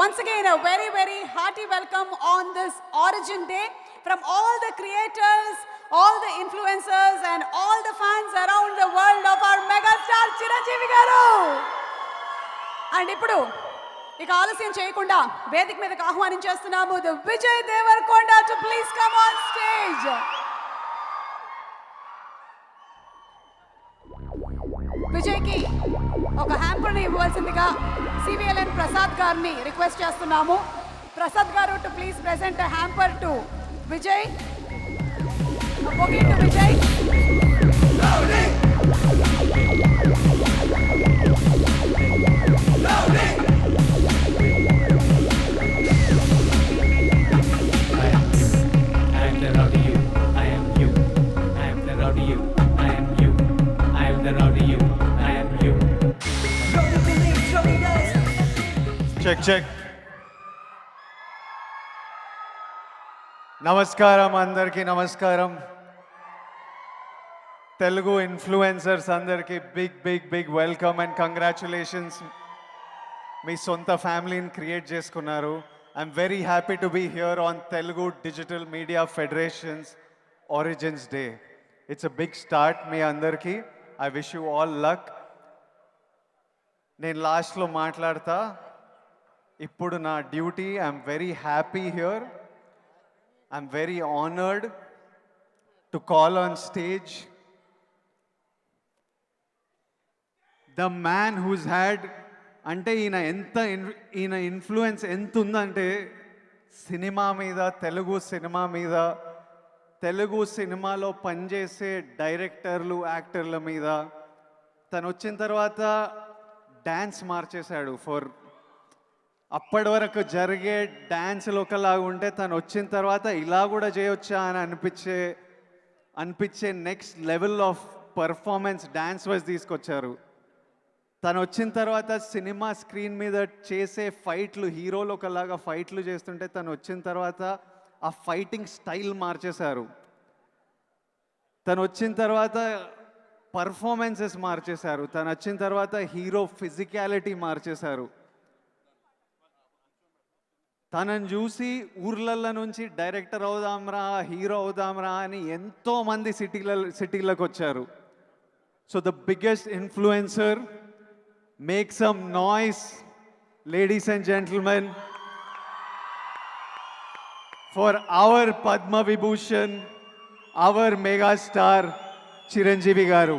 once again a very, very hearty welcome on this Origin Day from all the creators, all the influencers and all the fans around the world of our megastar Chiranjeevi garu. And ఇప్పుడు ఇక ఆలస్యం చేయకుండా వేదిక మీదకి ఆహ్వానించేస్తున్నాము the Vijay Deverakonda to please come on stage. విజయ్కి ఒక హ్యాంపర్ని ఇవ్వాల్సిందిగా సివిఎల్ఎన్ ప్రసాద్ గారిని రిక్వెస్ట్ చేస్తున్నాము. Prasad garu to please present hamper to Vijay. Okay to Vijay. Check check. నమస్కారం అందరికీ, నమస్కారం. తెలుగు ఇన్ఫ్లుయెన్సర్స్ అందరికీ big big big welcome and congratulations. మీ సొంత ఫ్యామిలీని క్రియేట్ చేసుకున్నారు. I'm very happy to be here on Telugu digital media federation's origins day. It's a big start మీ అందరికీ. I wish you all luck. నేను లాస్ట్లో మాట్లాడతా. ఇప్పుడు నా duty. I'm very happy here. I'm very honoured to call on stage the man who's had, అంటే ఈయన influence ఎంత ఉందంటే సినిమా మీద, తెలుగు సినిమా మీద, తెలుగు సినిమాలో పనిచేసే డైరెక్టర్లు, యాక్టర్ల మీద. తను వచ్చిన తర్వాత డ్యాన్స్ మార్చేశాడు. అప్పటి వరకు జరిగే డ్యాన్సులు ఒకలాగా ఉంటే తను వచ్చిన తర్వాత ఇలా కూడా చేయొచ్చా అని అనిపించే next level of performance dance wise తీసుకొచ్చారు. తను వచ్చిన తర్వాత సినిమా స్క్రీన్ మీద చేసే ఫైట్లు, హీరోలు ఒకలాగా ఫైట్లు చేస్తుంటే తను వచ్చిన తర్వాత ఆ ఫైటింగ్ స్టైల్ మార్చేశారు. తను వచ్చిన తర్వాత పర్ఫార్మెన్సెస్ మార్చేశారు. తను వచ్చిన తర్వాత హీరో ఫిజికాలిటీ మార్చేశారు. తనని చూసి ఊర్లల్లో నుంచి డైరెక్టర్ అవుదాంరా, హీరో అవుదాంరా అని ఎంతోమంది సిటీలకు వచ్చారు. So the biggest influencer, make some noise ladies and gentlemen for our Padma Vibhushan, our megastar Chiranjeevi గారు.